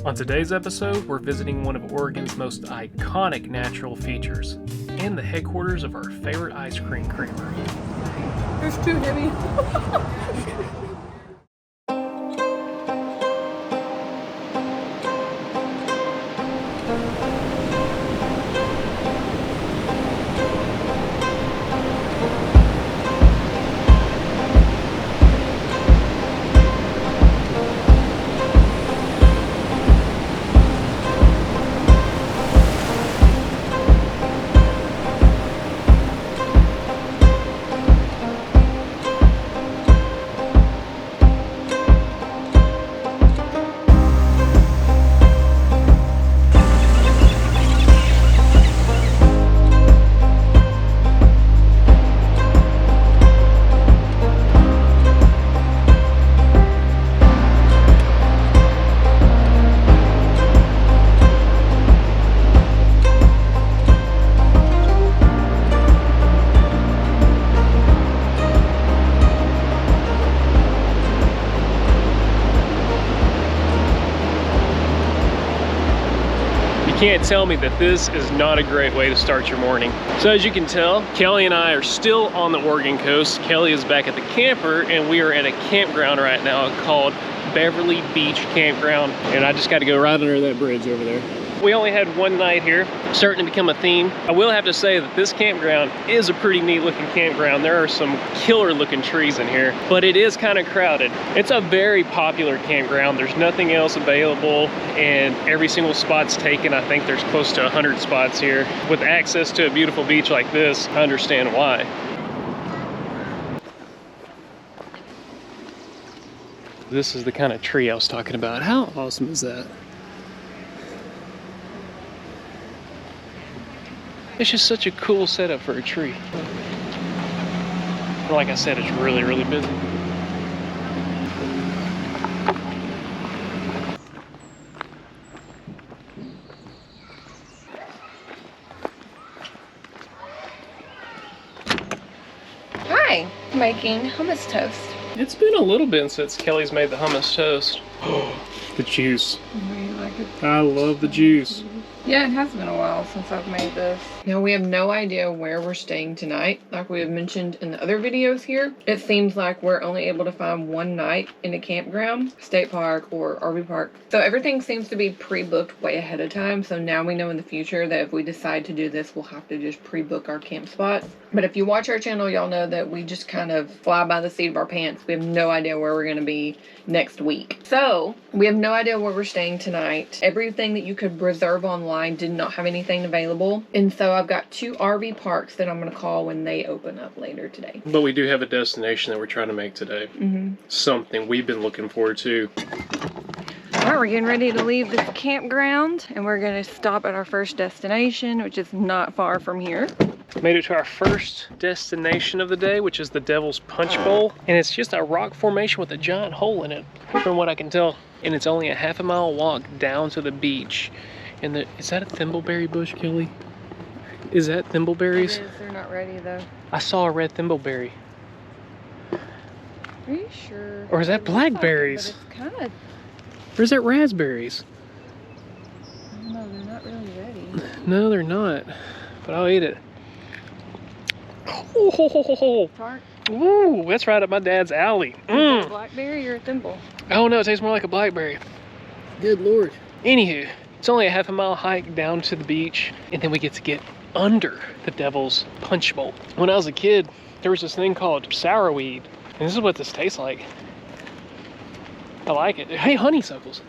On today's episode, we're visiting one of Oregon's most iconic natural features and the headquarters of our favorite ice cream creamery. It's too heavy. Can't tell me that this is not a great way to start your morning. So as you can tell, Kelly and I are still on the Oregon coast. Kelly is back at the camper and we are at a campground right now called Beverly Beach Campground. And I just got to go right under that bridge over there. We only had one night here, starting to become a theme. I will have to say that this campground is a pretty neat looking campground. There are some killer looking trees in here, but it is kind of crowded. It's a very popular campground. There's nothing else available and every single spot's taken. I think there's close to 100 spots here. With access to a beautiful beach like this, I understand why. This is the kind of tree I was talking about. How awesome is that? It's just such a cool setup for a tree. And like I said, it's really, really busy. Hi, making hummus toast. It's been a little bit since Kelly's made the hummus toast. Oh, the juice. You like it? I love the juice. Yeah, it has been a while since I've made this. Now, we have no idea where we're staying tonight. Like we have mentioned in the other videos here, it seems like we're only able to find one night in a campground, state park, or RV park. So everything seems to be pre-booked way ahead of time. So now we know in the future that if we decide to do this, we'll have to just pre-book our camp spots. But if you watch our channel, y'all know that we just kind of fly by the seat of our pants. We have no idea where we're going to be next week. So we have no idea where we're staying tonight. Everything that you could reserve online did not have anything available. And so I've got 2 RV parks that I'm going to call when they open up later today. But we do have a destination that we're trying to make today. Something we've been looking forward to. Alright, we're getting ready to leave this campground and we're going to stop at our first destination, which is not far from here. Made it to our first destination of the day, which is the Devil's Punchbowl. And it's just a rock formation with a giant hole in it, from what I can tell. And it's only a half-a-mile walk down to the beach. And is that a thimbleberry bush, Kelly? Is that thimbleberries? It is. They're not ready though. I saw a red thimbleberry. Are you sure? Or is that blackberries? But it's kind of... Or is that raspberries? No, they're not really ready. No, they're not. But I'll eat it. Oh, Tart? ooh, that's right up my dad's alley. Is it a blackberry or a thimble? Oh no, it tastes more like a blackberry. Good Lord. Anywho, it's only a half-a-mile hike down to the beach, and then we get to get under the Devil's Punchbowl. When I was a kid, there was this thing called sourweed, and this is what this tastes like. I like it. Hey, honeysuckles.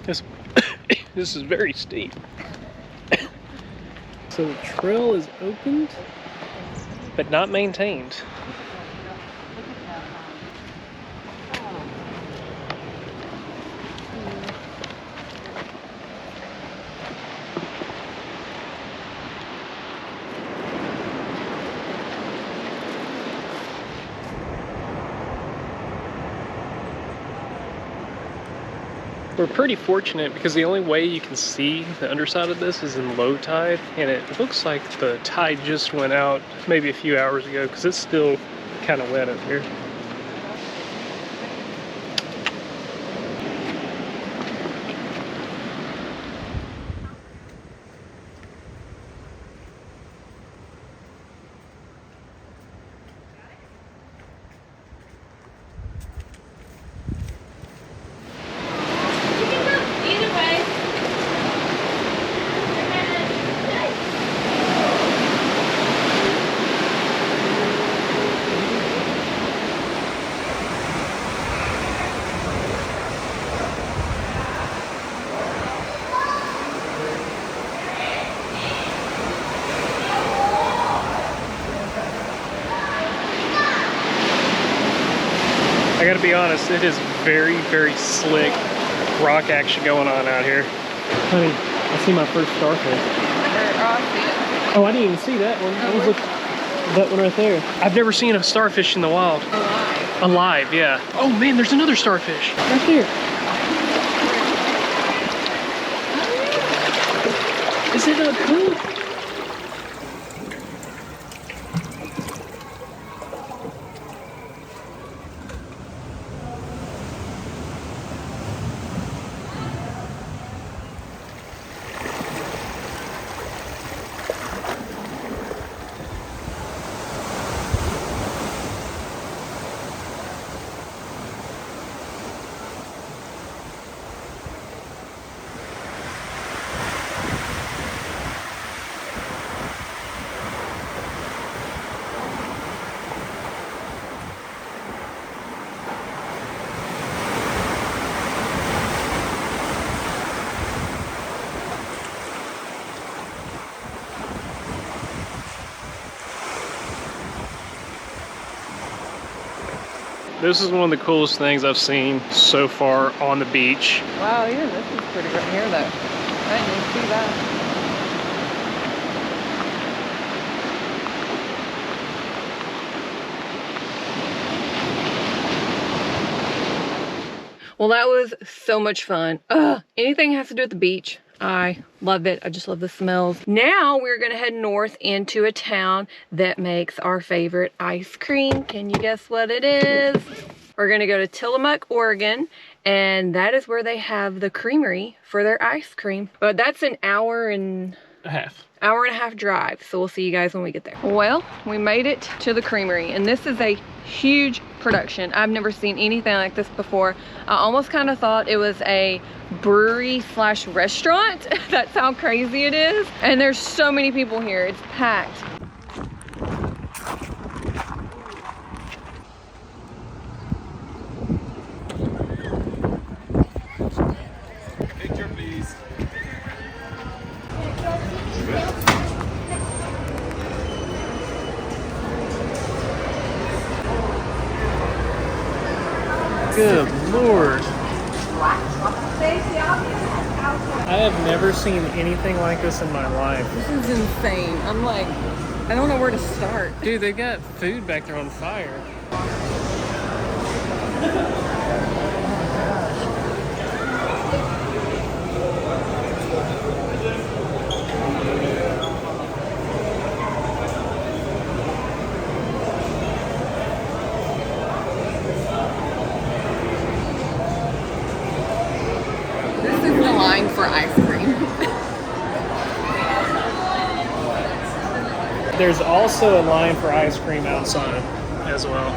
This is very steep. So the trail is opened, but not maintained. We're pretty fortunate because the only way you can see the underside of this is in low tide, and it looks like the tide just went out maybe a few hours ago because it's still kind of wet up here. gotta be honest, it is very, very slick rock action going on out here. Honey, I see my first starfish. Oh, I didn't even see that one. I was looking that one right there. I've never seen a starfish in the wild. Alive. Alive, yeah. Oh man, there's another starfish right there. Is it not cool? This is one of the coolest things I've seen so far on the beach. Wow, even this is pretty right here though. I didn't even see that. Well, that was so much fun. Anything has to do with the beach, I love it. I just love the smells. Now we're gonna head north into a town that makes our favorite ice cream. Can you guess what it is? We're gonna go to Tillamook, Oregon, and that is where they have the creamery for their ice cream. But that's an hour and a half drive. So we'll see you guys when we get there. Well, we made it to the creamery, and this is a huge production. I've never seen anything like this before. I almost kind of thought it was a brewery slash restaurant. That's how crazy it is. And there's so many people here. It's packed. Picture, please. Good Lord. I have never seen anything like this in my life. This is insane. I'm like, I don't know where to start. Dude, they got food back there on fire. This is the line for ice cream. There's also a line for ice cream outside as well.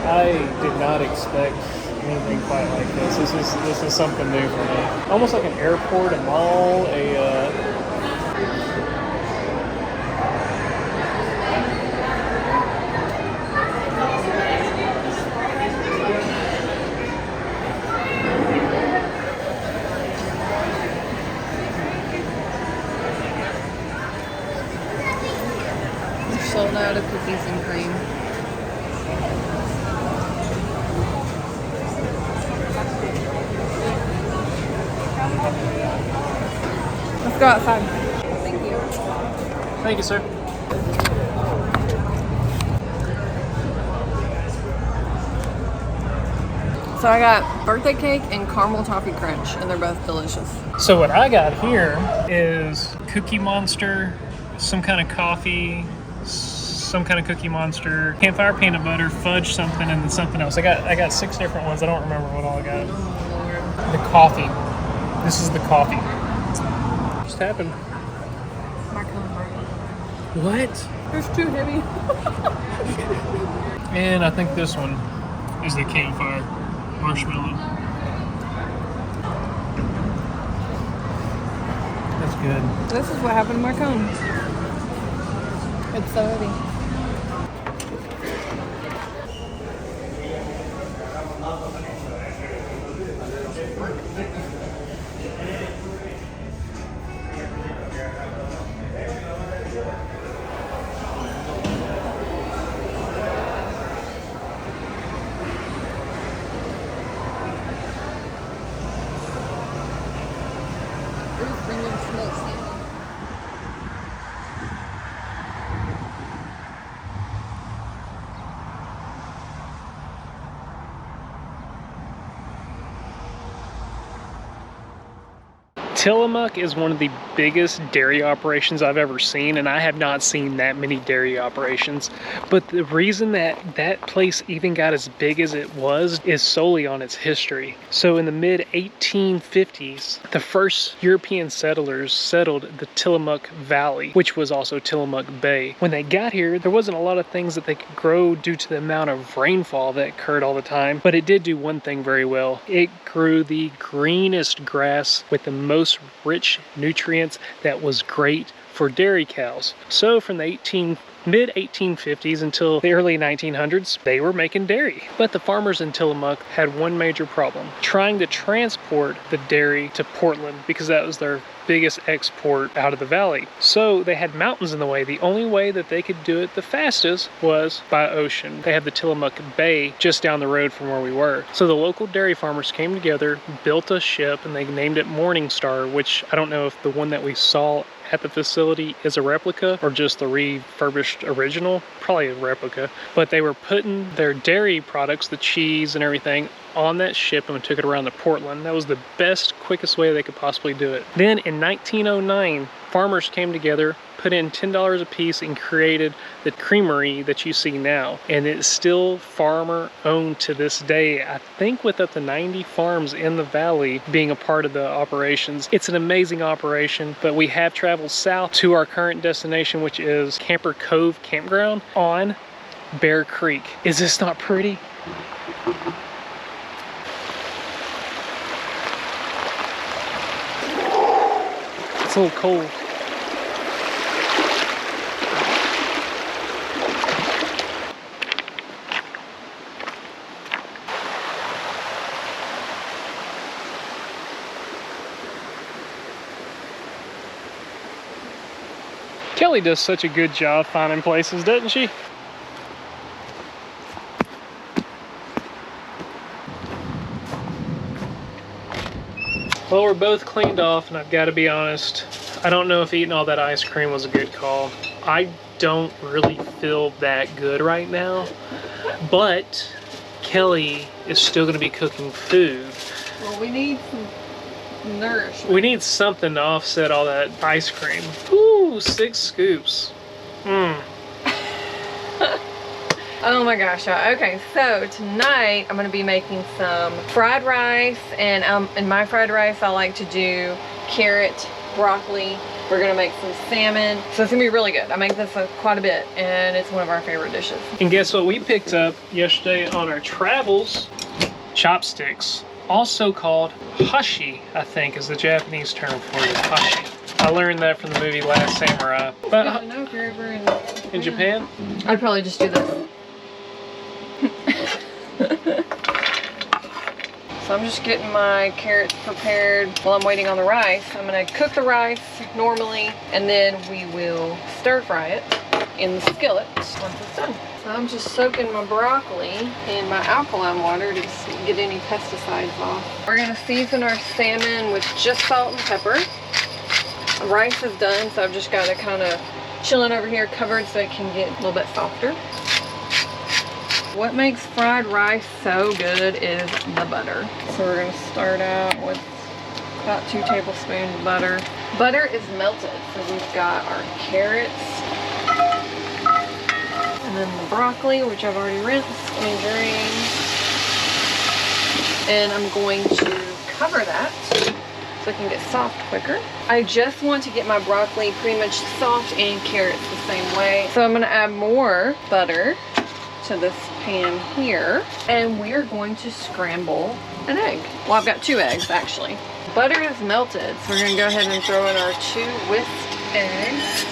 I did not expect anything quite like this. This is something new for me. Almost like an airport, a mall, Sold out of cookies and cream. Let's go outside. Thank you. Thank you, sir. So I got birthday cake and caramel toffee crunch, and they're both delicious. So what I got here is Cookie Monster, some kind of coffee, some kind of Cookie Monster, campfire peanut butter, fudge something, and then something else. I got 6 different ones. I don't remember what all I got. The coffee. This is the coffee. Just happened. My cone burning. What? It's too heavy. And I think this one is the campfire marshmallow. That's good. This is what happened to my cone. It's so heavy. Tillamook is one of the biggest dairy operations I've ever seen, and I have not seen that many dairy operations. But the reason that that place even got as big as it was is solely on its history. So in the mid 1850s, the first European settlers settled the Tillamook Valley, which was also Tillamook Bay. When they got here, there wasn't a lot of things that they could grow due to the amount of rainfall that occurred all the time, but it did do one thing very well. It grew the greenest grass with the most rich nutrients that was great for dairy cows. So from the mid 1850s until the early 1900s, they were making dairy. But the farmers in Tillamook had one major problem: trying to transport the dairy to Portland, because that was their biggest export out of the valley. So they had mountains in the way. The only way that they could do it the fastest was by ocean. They had the Tillamook Bay just down the road from where we were. So the local dairy farmers came together, built a ship, and they named it Morning Star, which I don't know if the one that we saw at the facility is a replica or just the refurbished original. Probably a replica. But they were putting their dairy products, the cheese and everything, on that ship and took it around to Portland. That was the best, quickest way they could possibly do it. Then in 1909, farmers came together, put in $10 a piece, and created the creamery that you see now. And it's still farmer owned to this day, I think with up to 90 farms in the valley being a part of the operations. It's an amazing operation, but we have traveled south to our current destination, which is Camper Cove Campground on Bear Creek. Is this not pretty? It's a little cold. Kelly does such a good job finding places, doesn't she? Well, we're both cleaned off, and I've got to be honest, I don't know if eating all that ice cream was a good call. I don't really feel that good right now, but Kelly is still going to be cooking food. Well, we need some nourishment. We need something to offset all that ice cream. Ooh, 6 scoops. Mmm. Oh my gosh, okay, so tonight I'm gonna be making some fried rice, and in my fried rice I like to do carrot, broccoli. We're gonna make some salmon, so it's gonna be really good. I make this quite a bit, and it's one of our favorite dishes. And guess what we picked up yesterday on our travels? Chopsticks, also called hashi, I think is the Japanese term for it, hashi. I learned that from the movie Last Samurai. But I don't know if you're ever in Japan? I'd probably just do this. So I'm just getting my carrots prepared while I'm waiting on the rice. I'm gonna cook the rice normally, and then we will stir fry it in the skillet once it's done. So I'm just soaking my broccoli in my alkaline water to get any pesticides off. We're gonna season our salmon with just salt and pepper. The rice is done, so I've just got it kind of chilling over here covered so it can get a little bit softer. What makes fried rice so good is the butter. So we're gonna start out with about 2 tablespoons of butter. Butter is melted, so we've got our carrots, and then the broccoli, which I've already rinsed and drained. And I'm going to cover that so it can get soft quicker. I just want to get my broccoli pretty much soft and carrots the same way. So I'm gonna add more butter to this pan here, and we're going to scramble an egg. Well, I've got 2 eggs actually. Butter is melted, so we're gonna go ahead and throw in our 2 whisked eggs.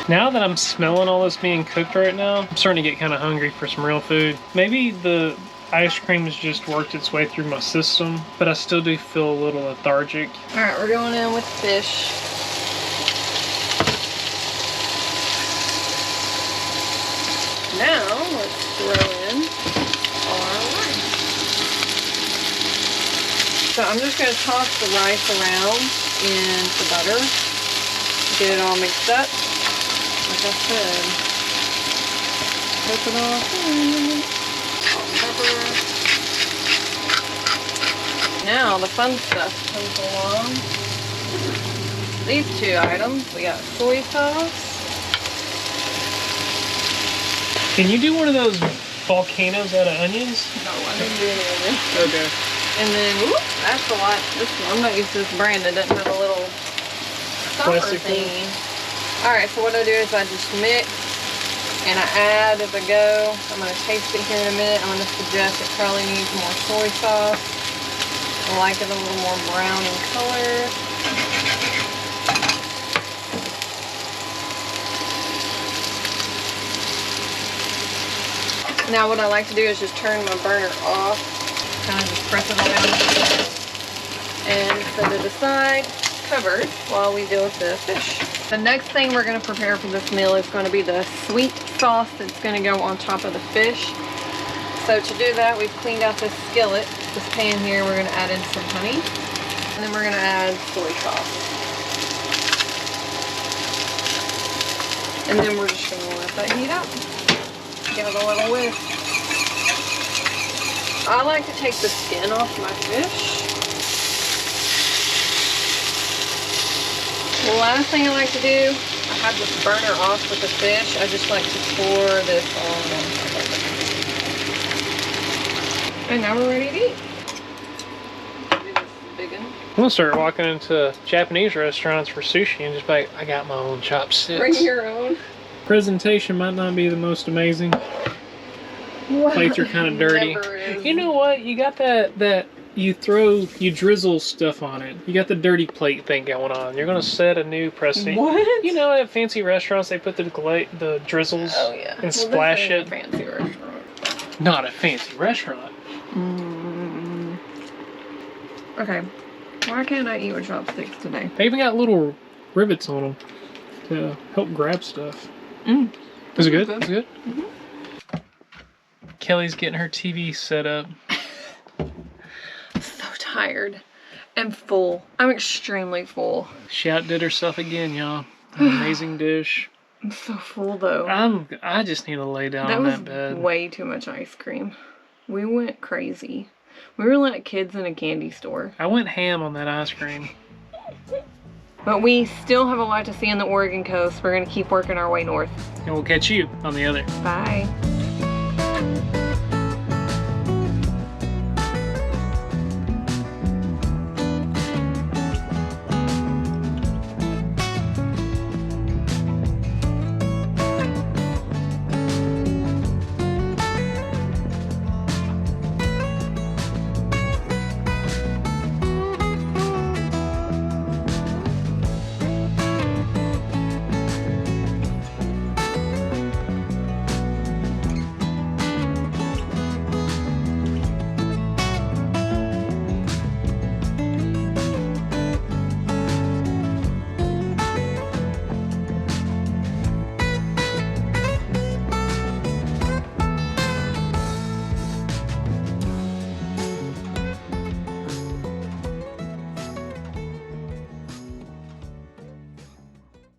Now that I'm smelling all this being cooked right now, I'm starting to get kind of hungry for some real food. Maybe the ice cream has just worked its way through my system, but I still do feel a little lethargic. All right, we're going in with fish. Now, let's throw in our rice. So I'm just going to toss the rice around in the butter, get it all mixed up. Like I said, cook it all in, salt and pepper. Now the fun stuff comes along. These two items, we got soy sauce. Can you do one of those volcanoes out of onions? No, I didn't do any of this. Okay. And then, whoop, that's a lot. This one, I'm not used to this brand. It doesn't have a little stopper Plastic thing. thingy. Alright, so what I do is I just mix and I add as I go. I'm going to taste it here in a minute. I'm going to suggest it probably needs more soy sauce. I like it a little more brown in color. Now what I like to do is just turn my burner off. Kind of just press it all down and set it aside, covered, while we deal with the fish. The next thing we're going to prepare for this meal is going to be the sweet sauce that's going to go on top of the fish. So to do that, we've cleaned out this skillet, this pan here. We're going to add in some honey, and then we're going to add soy sauce. And then we're just going to let that heat up. Give it a little whisk. I like to take the skin off my fish. The last thing I like to do, I have this burner off with the fish. I just like to pour this on top of it. And now we're ready to eat. Do this big one. I'm gonna start walking into Japanese restaurants for sushi and just be like, I got my own chopsticks. Bring your own. Presentation might not be the most amazing. Well, Plates are kind of dirty. never is. You know what? You got that you drizzle stuff on it. You got the dirty plate thing going on. You're gonna set a new precedent. What? You know, at fancy restaurants, they put the drizzles and splash this it. ain't a fancy restaurant. Not a fancy restaurant. Okay. Why can't I eat with chopsticks today? They even got little rivets on them to help grab stuff. Is it good? Is it good? Mm-hmm. Kellie's getting her TV set up. I'm so tired and full. I'm extremely full. She outdid herself again, y'all. An amazing dish. I'm so full though. I just need to lay down That on was that bed. way too much ice cream. We went crazy. We were like kids in a candy store. I went ham on that ice cream. But we still have a lot to see on the Oregon coast. We're going to keep working our way north. And we'll catch you on the other. Bye.